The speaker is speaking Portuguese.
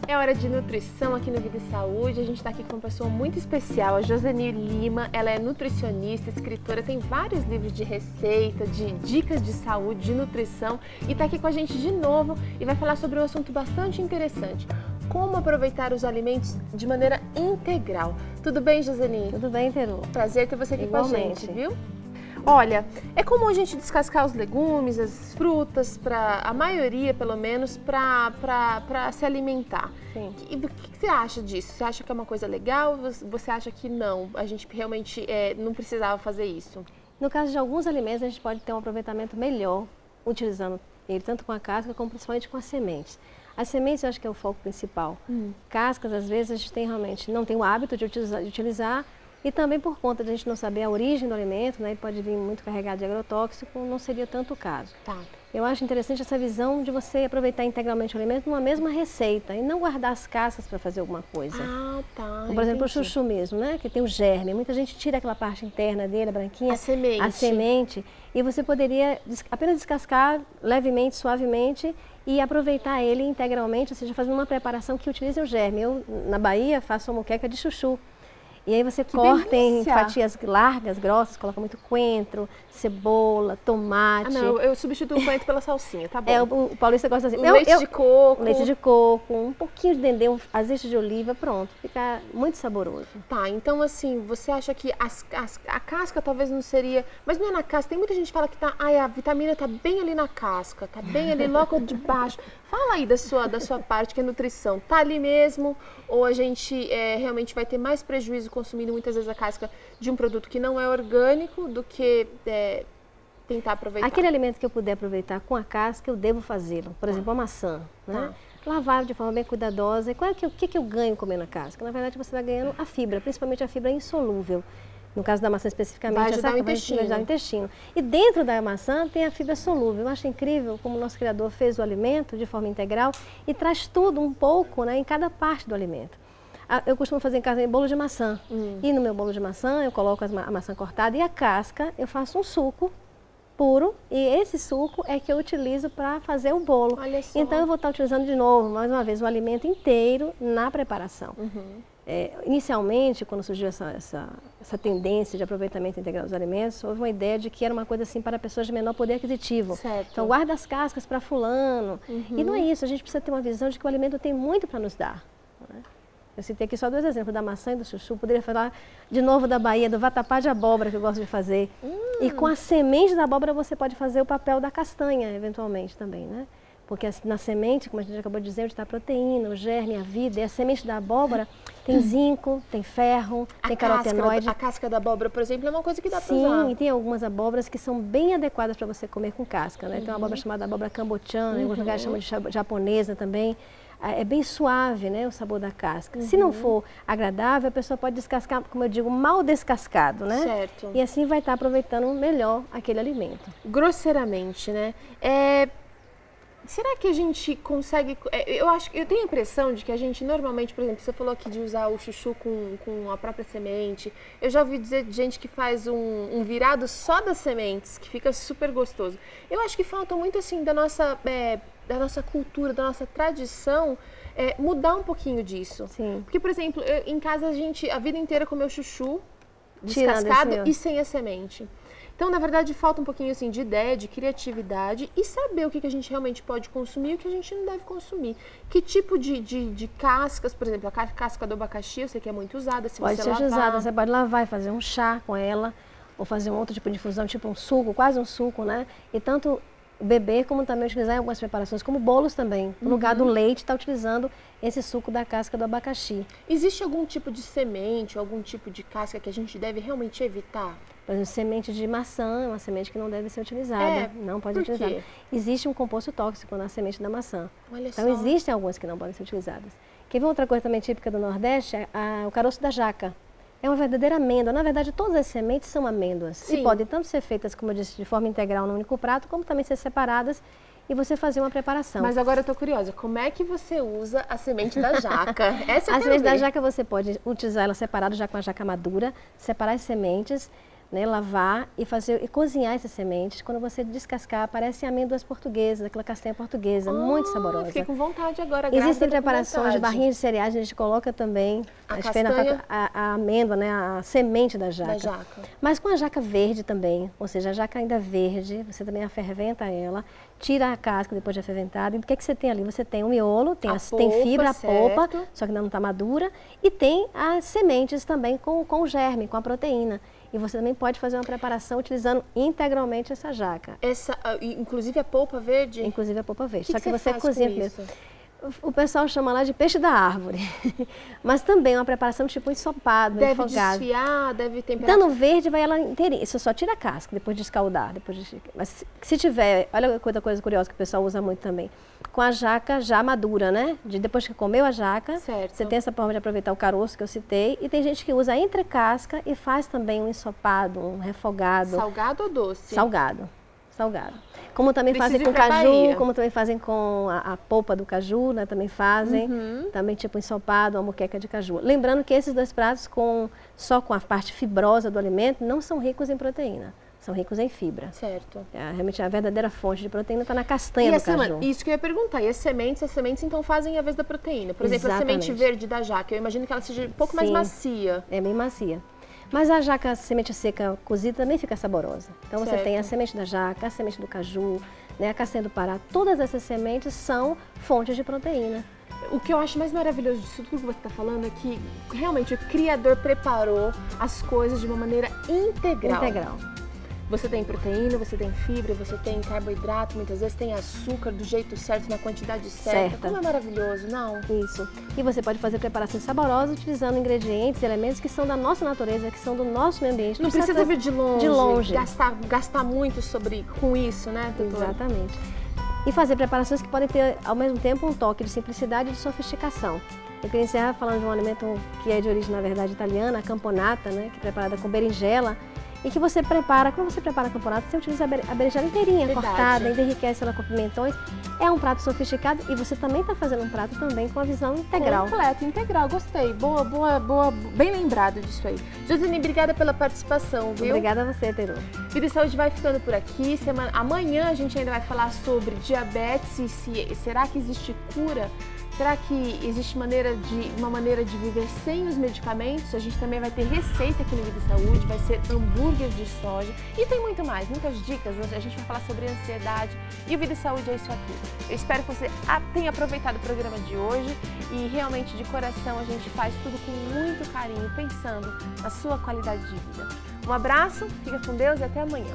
É hora de nutrição aqui no Vida e Saúde. A gente está aqui com uma pessoa muito especial, a Joseni Lima. Ela é nutricionista, escritora, tem vários livros de receita, de dicas de saúde, de nutrição e está aqui com a gente de novo e vai falar sobre um assunto bastante interessante. Como aproveitar os alimentos de maneira integral. Tudo bem, Joseni? Tudo bem, Teru. Prazer ter você aqui Igualmente. com a gente, viu? Olha, é comum a gente descascar os legumes, as frutas, para a maioria, pelo menos, para se alimentar. Sim. E o que você acha disso? Você acha que é uma coisa legal? Você acha que não? A gente realmente não precisava fazer isso? No caso de alguns alimentos, a gente pode ter um aproveitamento melhor utilizando ele tanto com a casca como principalmente com as sementes. As sementes eu acho que é o foco principal. Cascas, às vezes, a gente tem realmente não tem o hábito de utilizar e também por conta de a gente não saber a origem do alimento, né, ele pode vir muito carregado de agrotóxico, não seria tanto o caso. Tá. Eu acho interessante essa visão de você aproveitar integralmente o alimento numa mesma receita e não guardar as cascas para fazer alguma coisa. Ah, tá. Como, por exemplo, o chuchu mesmo, né, que tem o germe. Muita gente tira aquela parte interna dele, a branquinha. A semente. E você poderia apenas descascar levemente, suavemente e aproveitar ele integralmente, ou seja, fazendo uma preparação que utilize o germe. Eu, na Bahia, faço uma moqueca de chuchu. E aí você corta em fatias largas, grossas, coloca muito coentro, cebola, tomate. Ah, não, eu substituo o coentro pela salsinha, tá bom. É, o paulista gosta assim. Leite de coco. Leite de coco, um pouquinho de dendê, azeite de oliva, pronto. Fica muito saboroso. Tá, então assim, você acha que a casca talvez não seria... Mas não é na casca, tem muita gente que fala que a vitamina tá bem ali na casca, tá bem ali logo de baixo. Fala aí da sua parte, que é nutrição. Tá ali mesmo ou a gente realmente vai ter mais prejuízo consumindo muitas vezes a casca de um produto que não é orgânico do que tentar aproveitar? Aquele alimento que eu puder aproveitar com a casca, eu devo fazê-lo. Por exemplo, a maçã, né? Lavar de forma bem cuidadosa. E o que eu ganho comendo a casca? Na verdade, você vai ganhando a fibra, principalmente a fibra insolúvel. No caso da maçã especificamente, vai ajudar o intestino. E dentro da maçã tem a fibra solúvel. Eu acho incrível como o nosso criador fez o alimento de forma integral e traz tudo um pouco, né, em cada parte do alimento. Eu costumo fazer em casa bolo de maçã. E no meu bolo de maçã eu coloco a maçã cortada e a casca eu faço um suco puro e esse suco é que eu utilizo para fazer o bolo. Olha só. Então eu vou estar utilizando de novo, mais uma vez, o alimento inteiro na preparação. Inicialmente, quando surgiu essa tendência de aproveitamento integral dos alimentos, houve uma ideia de que era uma coisa assim para pessoas de menor poder aquisitivo. Certo. Então guarda as cascas para fulano. E não é isso, a gente precisa ter uma visão de que o alimento tem muito para nos dar. Né? Eu citei aqui só dois exemplos, da maçã e do chuchu. Poderia falar de novo da Bahia, do vatapá de abóbora, que eu gosto de fazer. E com a semente da abóbora você pode fazer o papel da castanha, eventualmente, também, né? Porque na semente, como a gente acabou de dizer, está a proteína, o germe, a vida. E a semente da abóbora tem zinco, tem ferro, tem carotenoide. A casca da abóbora, por exemplo, é uma coisa que dá para usar. Sim, e tem algumas abóboras que são bem adequadas para você comer com casca, né? Tem uma abóbora chamada abóbora cambotiana, em alguns lugares chamam de japonesa também. É bem suave, né, o sabor da casca. Se não for agradável, a pessoa pode descascar, como eu digo, mal descascado, né? Certo. E assim vai estar aproveitando melhor aquele alimento. Grosseiramente, né? Será que a gente consegue... Eu tenho a impressão de que a gente normalmente, por exemplo, você falou aqui de usar o chuchu com a própria semente. Eu já ouvi dizer de gente que faz um virado só das sementes, que fica super gostoso. Eu acho que falta muito, assim, da nossa cultura, da nossa tradição, mudar um pouquinho disso. Sim. Porque, por exemplo, em casa a gente a vida inteira comeu chuchu descascado e sem a semente. Então, na verdade, falta um pouquinho assim, de ideia, de criatividade e saber o que a gente realmente pode consumir e o que a gente não deve consumir. Que tipo de cascas, por exemplo, a casca do abacaxi, eu sei que é muito usada. Pode ser usada, você pode lavar e fazer um chá com ela, ou fazer um outro tipo de infusão, tipo um suco, quase um suco, né? E tanto beber como também utilizar em algumas preparações, como bolos também. No lugar do leite, está utilizando esse suco da casca do abacaxi. Existe algum tipo de semente, algum tipo de casca que a gente deve realmente evitar? Por exemplo, semente de maçã é uma semente que não deve ser utilizada. Não pode ser utilizada. Existe um composto tóxico na semente da maçã. Olha então, só. Existem algumas que não podem ser utilizadas. Quer ver outra coisa também típica do Nordeste? O caroço da jaca. É uma verdadeira amêndoa. Na verdade, todas as sementes são amêndoas. Sim. E podem tanto ser feitas, como eu disse, de forma integral num único prato, como também ser separadas e você fazer uma preparação. Mas agora eu tô curiosa, como é que você usa a semente da jaca? Essa eu a quero semente ver. da jaca você pode utilizar ela separada já com a jaca madura, separar as sementes, né, lavar e cozinhar essas sementes. Quando você descascar, parecem amêndoas portuguesas, aquela castanha portuguesa, muito saborosa. Fiquei com vontade agora. Existem preparações de barrinhas de cereais, a gente coloca também a amêndoa, né, a semente da jaca. Mas com a jaca verde também, ou seja, a jaca ainda verde, você também aferventa ela, tira a casca depois de aferventada. E o que é que você tem ali? Você tem o miolo, tem fibra, a polpa, só que ainda não está madura, e tem as sementes também com o germe, com a proteína. E você também pode fazer uma preparação utilizando integralmente essa jaca. Inclusive a polpa verde? Inclusive a polpa verde. Só que você cozinha mesmo. O pessoal chama lá de peixe da árvore. Mas também é uma preparação tipo ensopado, deve refogado. Desfiar, deve temperar. Dando verde, vai ela inteirinha. Você só tira a casca depois de escaldar. Mas se tiver, olha outra coisa curiosa que o pessoal usa muito também. Com a jaca já madura, né? Depois que comeu a jaca, você tem essa forma de aproveitar o caroço que eu citei. E tem gente que usa entre casca e faz também um ensopado, um refogado. Salgado ou doce? Salgado. Como também fazem com caju, como também fazem com a polpa do caju, né? Também fazem, também tipo ensopado, uma moqueca de caju. Lembrando que esses dois pratos, só com a parte fibrosa do alimento, não são ricos em proteína, são ricos em fibra. Certo. Realmente a verdadeira fonte de proteína está na castanha do caju. Isso que eu ia perguntar, e as sementes então fazem a vez da proteína? Por exemplo, a semente verde da jaca, eu imagino que ela seja um pouco mais macia. É bem macia. Mas a jaca, a semente seca cozida também fica saborosa. Então você tem a semente da jaca, a semente do caju, né, a castanha do Pará. Todas essas sementes são fontes de proteína. O que eu acho mais maravilhoso disso tudo que você está falando é que realmente o Criador preparou as coisas de uma maneira integral. Você tem proteína, você tem fibra, você tem carboidrato, muitas vezes tem açúcar do jeito certo, na quantidade certa. Como é maravilhoso, não? Isso. E você pode fazer preparações saborosas utilizando ingredientes, elementos que são da nossa natureza, que são do nosso meio ambiente. Não precisa vir de longe. Gastar muito com isso, né, doutora? Exatamente. E fazer preparações que podem ter, ao mesmo tempo, um toque de simplicidade e de sofisticação. Eu queria encerrar falando de um alimento que é de origem, na verdade, italiana, a camponata, né, que é preparada com berinjela. E que você prepara, quando você prepara a camponata, você utiliza a berinjela inteirinha, cortada, ainda enriquece ela com pimentões. É um prato sofisticado e você também está fazendo um prato também com a visão integral. Completo, integral, gostei. Boa, bem lembrado disso aí. Josine, obrigada pela participação, viu? Obrigada a você, Teru. Vida e Saúde vai ficando por aqui. Amanhã a gente ainda vai falar sobre diabetes e será que existe cura? Será que existe uma maneira de viver sem os medicamentos? A gente também vai ter receita aqui no Vida e Saúde, vai ser hambúrguer de soja e tem muito mais, muitas dicas. A gente vai falar sobre ansiedade e o Vida e Saúde é isso aqui. Eu espero que você tenha aproveitado o programa de hoje e realmente de coração a gente faz tudo com muito carinho, pensando na sua qualidade de vida. Um abraço, fica com Deus e até amanhã.